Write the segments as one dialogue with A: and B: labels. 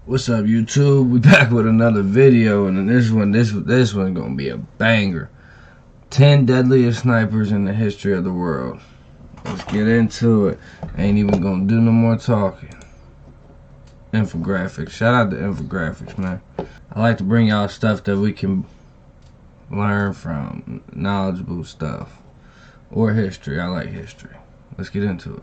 A: What's up, YouTube? We back with another video, and this one gonna be a banger. 10 deadliest snipers in the history of the world. Let's get into it. Ain't even gonna do no more talking. Infographics. Shout out to infographics, man. I like to bring y'all stuff that we can learn from, knowledgeable stuff, or history. I like history. Let's get into it.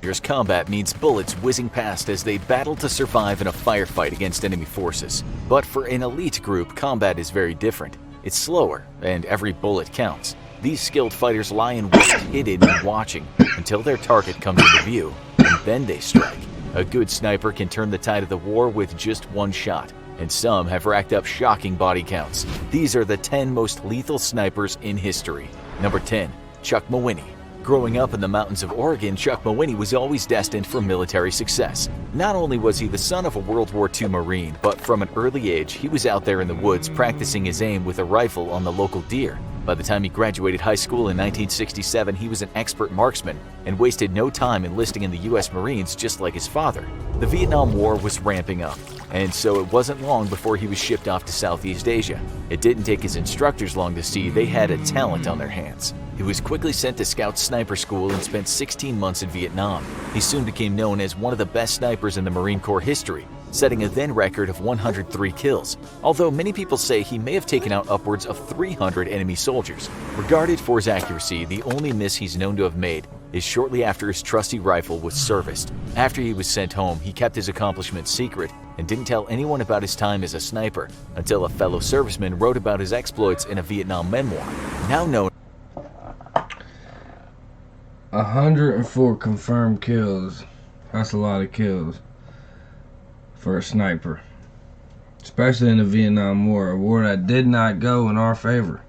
B: Here's combat means bullets whizzing past as they battle to survive in a firefight against enemy forces. But for an elite group, combat is very different. It's slower, and every bullet counts. These skilled fighters lie in wait, hidden and watching, until their target comes into view, and then they strike. A good sniper can turn the tide of the war with just one shot, and some have racked up shocking body counts. These are the 10 most lethal snipers in history. Number 10. Chuck Mawhinney. Growing up in the mountains of Oregon, Chuck Mawhinney was always destined for military success. Not only was he the son of a World War II Marine, but from an early age, he was out there in the woods practicing his aim with a rifle on the local deer. By the time he graduated high school in 1967, he was an expert marksman and wasted no time enlisting in the U.S. Marines just like his father. The Vietnam War was ramping up, and so it wasn't long before he was shipped off to Southeast Asia. It didn't take his instructors long to see they had a talent on their hands. He was quickly sent to Scout Sniper School and spent 16 months in Vietnam. He soon became known as one of the best snipers in the Marine Corps history, setting a then record of 103 kills, although many people say he may have taken out upwards of 300 enemy soldiers. Regarded for his accuracy, the only miss he's known to have made is shortly after his trusty rifle was serviced. After he was sent home, he kept his accomplishments secret and didn't tell anyone about his time as a sniper until a fellow serviceman wrote about his exploits in a Vietnam memoir, now known
A: 104 confirmed kills. That's a lot of kills for a sniper, especially in the Vietnam War, a war that did not go in our favor.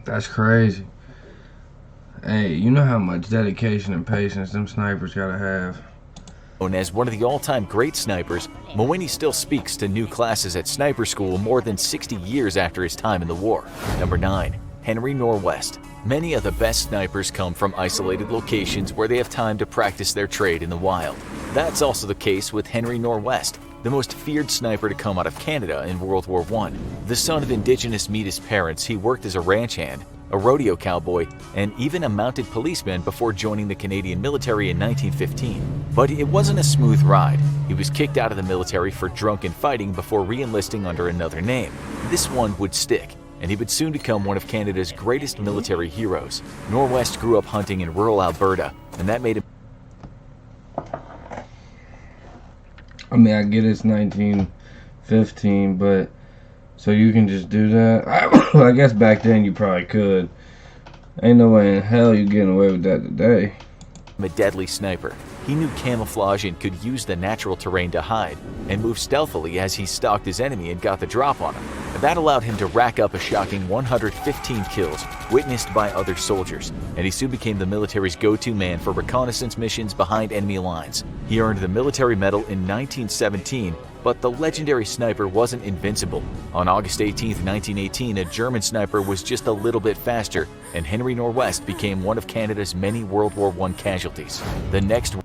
A: That's crazy. Hey, you know how much dedication and patience them snipers gotta have.
B: Known as one of the all-time great snipers, Mawhinney still speaks to new classes at sniper school more than 60 years after his time in the war. Number 9. Henry Norwest. Many of the best snipers come from isolated locations where they have time to practice their trade in the wild. That's also the case with Henry Norwest, the most feared sniper to come out of Canada in World War I. The son of indigenous Métis parents, he worked as a ranch hand, a rodeo cowboy, and even a mounted policeman before joining the Canadian military in 1915. But it wasn't a smooth ride. He was kicked out of the military for drunken fighting before re-enlisting under another name. This one would stick, and he would soon become one of Canada's greatest military heroes. Norwest grew up hunting in rural Alberta, and that made him...
A: I mean, I get it's 1915, but so you can just do that? I guess back then you probably could. Ain't no way in hell you getting away with that today.
B: A deadly sniper. He knew camouflage and could use the natural terrain to hide and move stealthily as he stalked his enemy and got the drop on him. That allowed him to rack up a shocking 115 kills witnessed by other soldiers, and he soon became the military's go-to man for reconnaissance missions behind enemy lines. He earned the military medal in 1917, but the legendary sniper wasn't invincible. On August 18, 1918, a German sniper was just a little bit faster, and Henry Norwest became one of Canada's many World War I casualties. The next...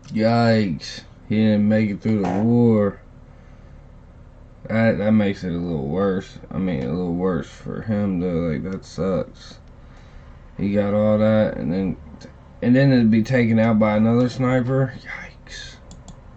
A: Yikes. He didn't make it through the war. That makes it a little worse. I mean, a little worse for him, though. Like, that sucks. He got all that, and then it'd be taken out by another sniper. Yikes.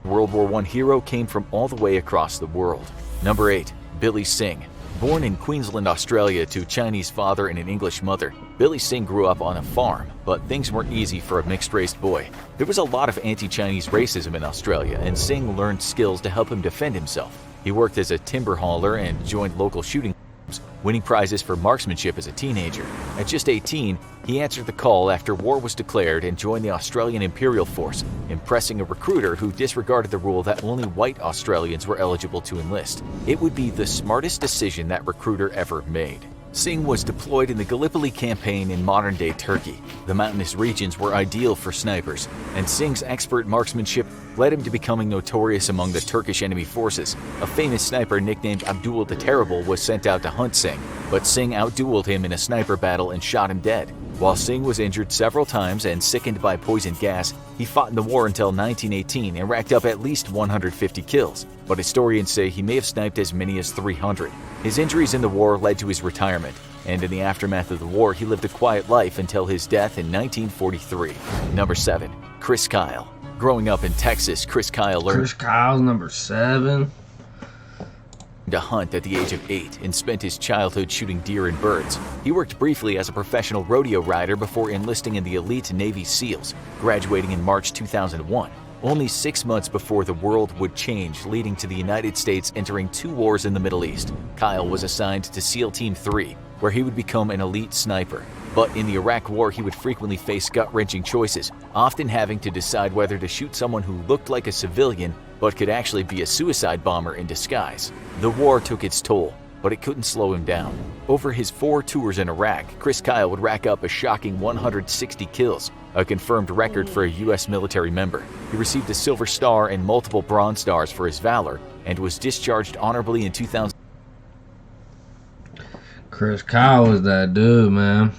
B: World War I hero came from all the way across the world. Number 8. Billy Singh. Born in Queensland, Australia to a Chinese father and an English mother, Billy Singh grew up on a farm, but things weren't easy for a mixed-race boy. There was a lot of anti-Chinese racism in Australia, and Singh learned skills to help him defend himself. He worked as a timber hauler and joined local shooting clubs, winning prizes for marksmanship as a teenager. At just 18, he answered the call after war was declared and joined the Australian Imperial Force, impressing a recruiter who disregarded the rule that only white Australians were eligible to enlist. It would be the smartest decision that recruiter ever made. Singh was deployed in the Gallipoli campaign in modern-day Turkey. The mountainous regions were ideal for snipers, and Singh's expert marksmanship led him to becoming notorious among the Turkish enemy forces. A famous sniper nicknamed Abdul the Terrible was sent out to hunt Singh, but Singh outdueled him in a sniper battle and shot him dead. While Singh was injured several times and sickened by poison gas, he fought in the war until 1918 and racked up at least 150 kills, but historians say he may have sniped as many as 300. His injuries in the war led to his retirement, and in the aftermath of the war he lived a quiet life until his death in 1943. Number 7. Chris Kyle. Growing up in Texas, Chris Kyle learned
A: Chris Kyle's number 7.
B: to hunt at the age of 8 and spent his childhood shooting deer and birds. He worked briefly as a professional rodeo rider before enlisting in the elite Navy SEALs, graduating in March 2001, only 6 months before the world would change, leading to the United States entering 2 wars in the Middle East. Kyle was assigned to SEAL Team 3, where he would become an elite sniper. But in the Iraq War, he would frequently face gut-wrenching choices, often having to decide whether to shoot someone who looked like a civilian but could actually be a suicide bomber in disguise. The war took its toll, but it couldn't slow him down. Over his 4 tours in Iraq, Chris Kyle would rack up a shocking 160 kills, a confirmed record for a U.S. military member. He received a Silver Star and multiple Bronze Stars for his valor, and was discharged honorably in 2000.
A: Chris Kyle was that dude, man.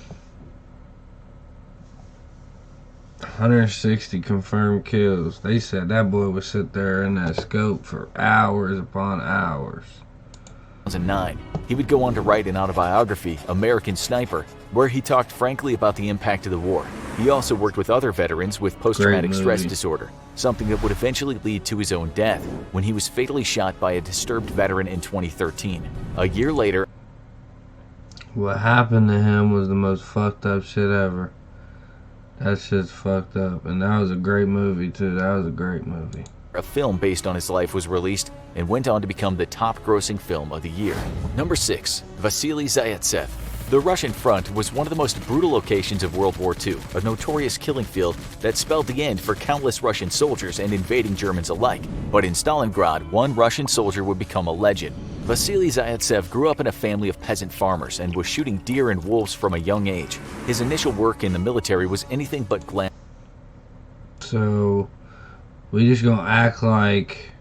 A: 160 confirmed kills. They said that boy would sit there in that scope for hours upon hours.
B: 2009, he would go on to write an autobiography, American Sniper, where he talked frankly about the impact of the war. He also worked with other veterans with post-traumatic stress disorder, something that would eventually lead to his own death when he was fatally shot by a disturbed veteran in 2013. A year later,
A: what happened to him was the most fucked up shit ever. That shit's fucked up. And that was a great movie, too. That was a great movie.
B: a film based on his life was released and went on to become the top-grossing film of the year. Number 6. Vasily Zaitsev. The Russian front was one of the most brutal locations of World War II, a notorious killing field that spelled the end for countless Russian soldiers and invading Germans alike. But in Stalingrad, one Russian soldier would become a legend. Vasily Zaitsev grew up in a family of peasant farmers and was shooting deer and wolves from a young age. His initial work in the military was anything but glam.
A: So, we just gonna act like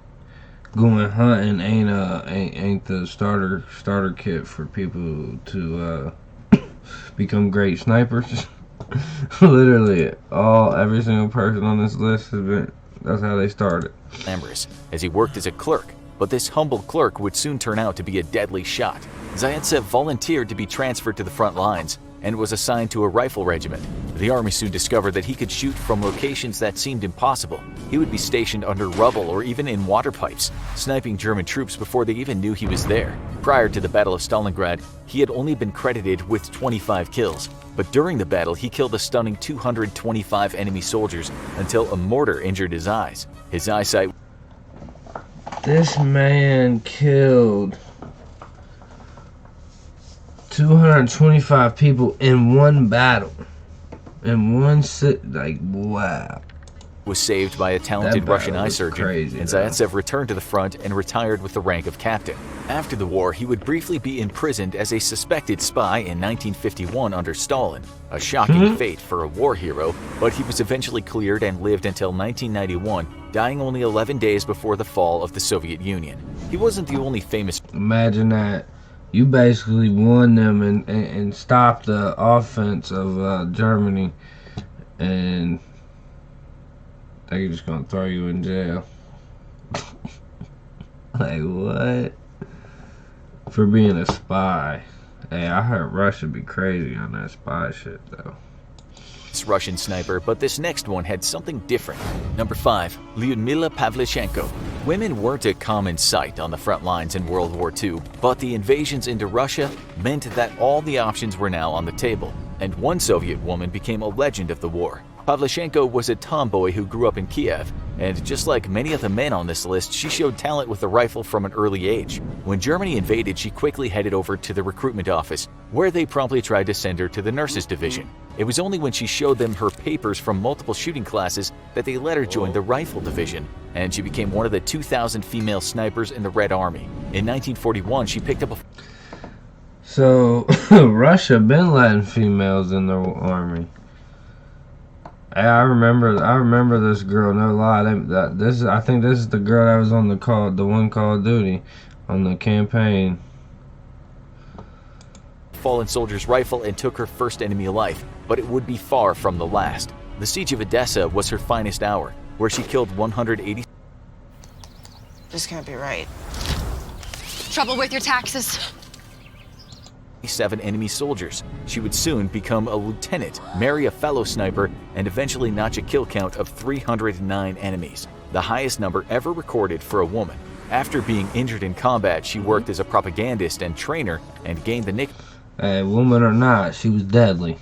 A: going hunting ain't the starter kit for people to become great snipers. Literally, every single person on this list that's how they started.
B: Glamorous, as he worked as a clerk, but this humble clerk would soon turn out to be a deadly shot. Zaitsev volunteered to be transferred to the front lines and was assigned to a rifle regiment. The army soon discovered that he could shoot from locations that seemed impossible. He would be stationed under rubble or even in water pipes, sniping German troops before they even knew he was there. Prior to the Battle of Stalingrad, he had only been credited with 25 kills, but during the battle he killed a stunning 225 enemy soldiers until a mortar injured his eyes. His eyesight.
A: This man killed 225 people in one battle. In one sit, like, wow.
B: Was saved by a talented Russian eye surgeon,
A: crazy,
B: and Zaitsev returned to the front and retired with the rank of captain. After the war, he would briefly be imprisoned as a suspected spy in 1951 under Stalin, a shocking fate for a war hero, but he was eventually cleared and lived until 1991, dying only 11 days before the fall of the Soviet Union. He wasn't the only famous.
A: Imagine that. You basically won them and stopped the offense of Germany, and they're just gonna throw you in jail. Like, what? For being a spy. Hey, I heard Russia be crazy on that spy shit, though.
B: Russian sniper, but this next one had something different. Number 5. Lyudmila Pavlichenko. Women weren't a common sight on the front lines in World War II, but the invasions into Russia meant that all the options were now on the table, and one Soviet woman became a legend of the war. Pavlichenko was a tomboy who grew up in Kiev, and just like many of the men on this list, she showed talent with a rifle from an early age. When Germany invaded, she quickly headed over to the recruitment office, where they promptly tried to send her to the nurses division. It was only when she showed them her papers from multiple shooting classes that they let her join the rifle division, and she became one of the 2,000 female snipers in the Red Army. In 1941, she picked up a...
A: So, Russia been letting females in the army. Hey, I remember this girl. No lie, I think this is the girl that was on the one Call of Duty, on the campaign.
B: fallen soldier's rifle and took her first enemy alive, but it would be far from the last. The siege of Edessa was her finest hour, where she killed 180.
C: This can't be right.
D: Trouble with your taxes.
B: 7 enemy soldiers. She would soon become a lieutenant, marry a fellow sniper, and eventually notch a kill count of 309 enemies, the highest number ever recorded for a woman. After being injured in combat, she worked as a propagandist and trainer and gained the nickname.
A: Hey, woman or not, she was deadly.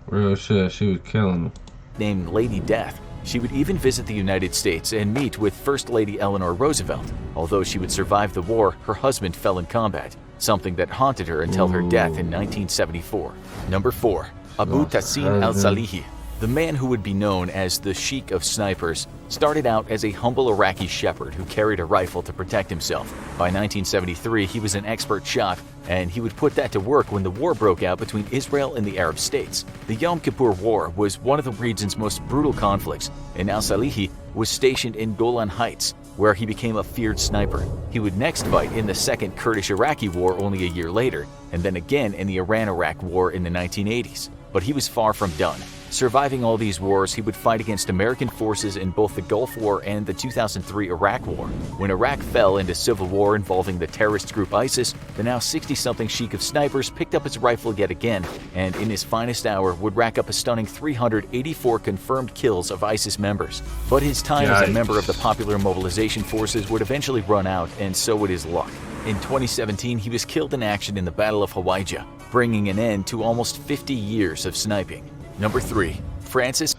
A: Real shit, she was killing them.
B: Named Lady Death. She would even visit the United States and meet with First Lady Eleanor Roosevelt. Although she would survive the war, her husband fell in combat, something that haunted her until her death in 1974. Number 4. Abu Tassin al-Salihi. The man who would be known as the Sheik of Snipers started out as a humble Iraqi shepherd who carried a rifle to protect himself. By 1973, he was an expert shot, and he would put that to work when the war broke out between Israel and the Arab states. The Yom Kippur War was one of the region's most brutal conflicts, and al-Salihi was stationed in Golan Heights, where he became a feared sniper. He would next fight in the Second Kurdish-Iraqi War only a year later, and then again in the Iran-Iraq War in the 1980s. But he was far from done. Surviving all these wars, he would fight against American forces in both the Gulf War and the 2003 Iraq War. When Iraq fell into civil war involving the terrorist group ISIS, the now 60-something Sheik of Snipers picked up his rifle yet again, and in his finest hour would rack up a stunning 384 confirmed kills of ISIS members. But his time as a member of the Popular Mobilization Forces would eventually run out, and so would his luck. In 2017, he was killed in action in the Battle of Hawaija, bringing an end to almost 50 years of sniping. Number 3. Francis.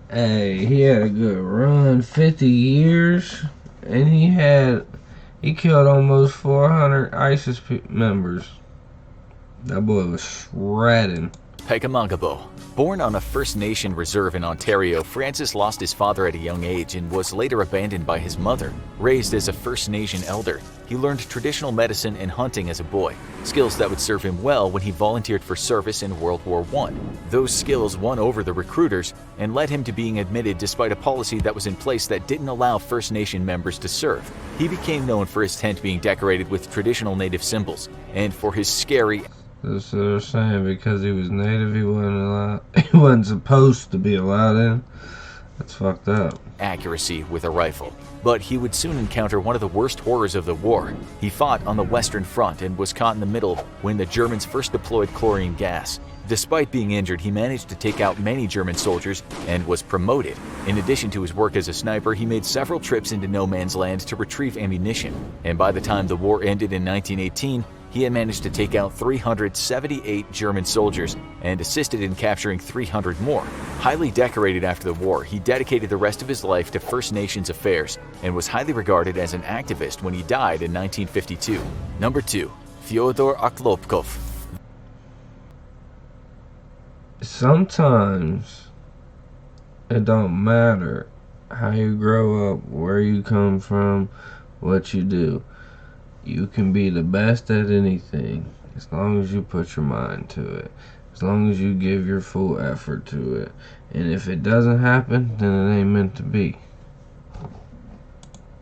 A: Hey, he had a good run, 50 years, and he killed almost 400 ISIS members. That boy was shredding.
B: Pekamangabo. Born on a First Nation reserve in Ontario, Francis lost his father at a young age and was later abandoned by his mother. Raised as a First Nation elder, he learned traditional medicine and hunting as a boy, skills that would serve him well when he volunteered for service in World War I. Those skills won over the recruiters and led him to being admitted despite a policy that was in place that didn't allow First Nation members to serve. He became known for his tent being decorated with traditional native symbols and for his scary.
A: That's what they're saying, because he was native, he wasn't allowed. He wasn't supposed to be allowed in. That's fucked up.
B: Accuracy with a rifle. But he would soon encounter one of the worst horrors of the war. He fought on the Western Front and was caught in the middle when the Germans first deployed chlorine gas. Despite being injured, he managed to take out many German soldiers and was promoted. In addition to his work as a sniper, he made several trips into no man's land to retrieve ammunition. And by the time the war ended in 1918, he had managed to take out 378 German soldiers and assisted in capturing 300 more. Highly decorated after the war, he dedicated the rest of his life to First Nations affairs and was highly regarded as an activist when he died in 1952. Number 2. Fyodor Oklopkov.
A: Sometimes it don't matter how you grow up, where you come from, what you do. You can be the best at anything as long as you put your mind to it, as long as you give your full effort to it. And if it doesn't happen, then it ain't meant to be.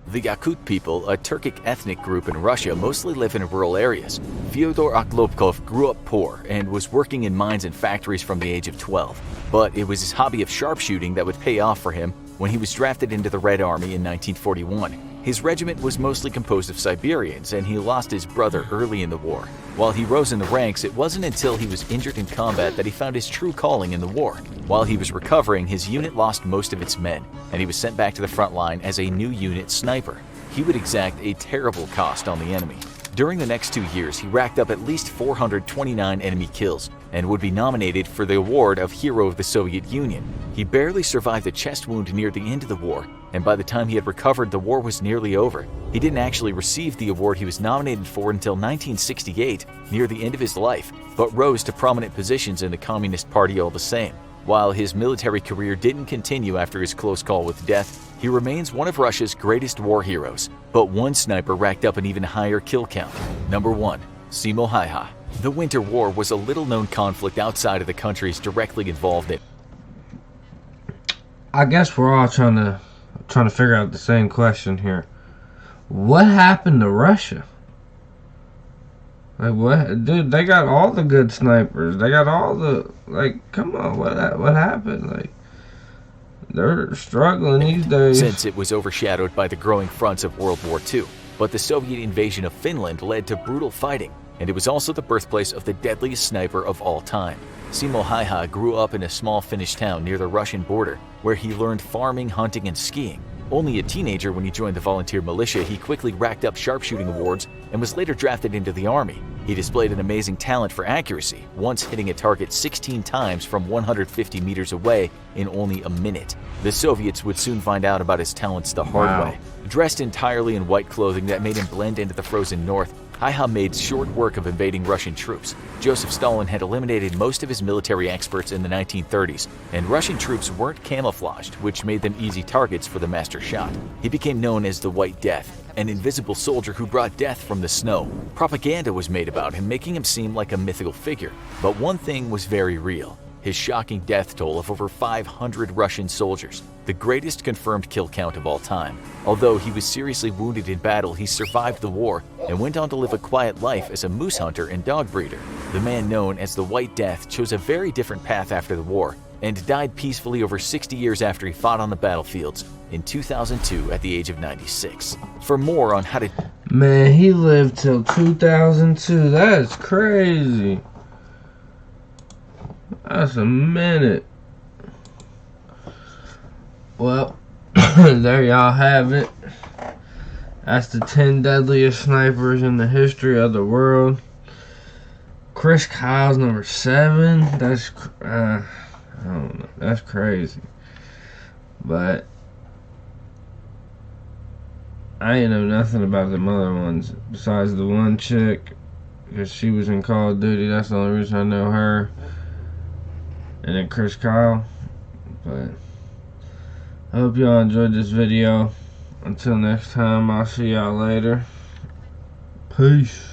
B: The Yakut people, a Turkic ethnic group in Russia, mostly live in rural areas. Fyodor Oklopkov grew up poor and was working in mines and factories from the age of 12. But it was his hobby of sharpshooting that would pay off for him when he was drafted into the Red Army in 1941. His regiment was mostly composed of Siberians, and he lost his brother early in the war. While he rose in the ranks, it wasn't until he was injured in combat that he found his true calling in the war. While he was recovering, his unit lost most of its men, and he was sent back to the front line as a new unit sniper. He would exact a terrible cost on the enemy. During the next 2 years, he racked up at least 429 enemy kills and would be nominated for the award of Hero of the Soviet Union. He barely survived a chest wound near the end of the war, and by the time he had recovered, the war was nearly over. He didn't actually receive the award he was nominated for until 1968, near the end of his life, but rose to prominent positions in the Communist Party all the same. While his military career didn't continue after his close call with death, he remains one of Russia's greatest war heroes. But one sniper racked up an even higher kill count. Number 1. Simo Häyhä. The Winter War was a little-known conflict outside of the countries directly involved in.
A: I guess we're all trying to figure out the same question here. What happened to Russia? Like, what? Dude, they got all the good snipers. They got all the... Like, come on, what happened? Like, they're struggling these days.
B: Since it was overshadowed by the growing fronts of World War II. But the Soviet invasion of Finland led to brutal fighting, and it was also the birthplace of the deadliest sniper of all time. Simo Häyhä grew up in a small Finnish town near the Russian border, where he learned farming, hunting, and skiing. Only a teenager when he joined the volunteer militia, he quickly racked up sharpshooting awards and was later drafted into the army. He displayed an amazing talent for accuracy, once hitting a target 16 times from 150 meters away in only a minute. The Soviets would soon find out about his talents the hard way. Dressed entirely in white clothing that made him blend into the frozen north, Häyhä made short work of invading Russian troops. Joseph Stalin had eliminated most of his military experts in the 1930s, and Russian troops weren't camouflaged, which made them easy targets for the master shot. He became known as the White Death, an invisible soldier who brought death from the snow. Propaganda was made about him, making him seem like a mythical figure. But one thing was very real: his shocking death toll of over 500 Russian soldiers, the greatest confirmed kill count of all time. Although he was seriously wounded in battle, he survived the war and went on to live a quiet life as a moose hunter and dog breeder. The man known as the White Death chose a very different path after the war and died peacefully over 60 years after he fought on the battlefields in 2002 at the age of 96. For more on how to...
A: Man, he lived till 2002. That's crazy. That's a minute. Well, there y'all have it. That's the 10 deadliest snipers in the history of the world. Chris Kyle's number 7. That's I don't know. That's crazy. But I ain't know nothing about them other ones besides the one chick, because she was in Call of Duty. That's the only reason I know her. And then Chris Kyle. But I hope y'all enjoyed this video. Until next time, I'll see y'all later. Peace.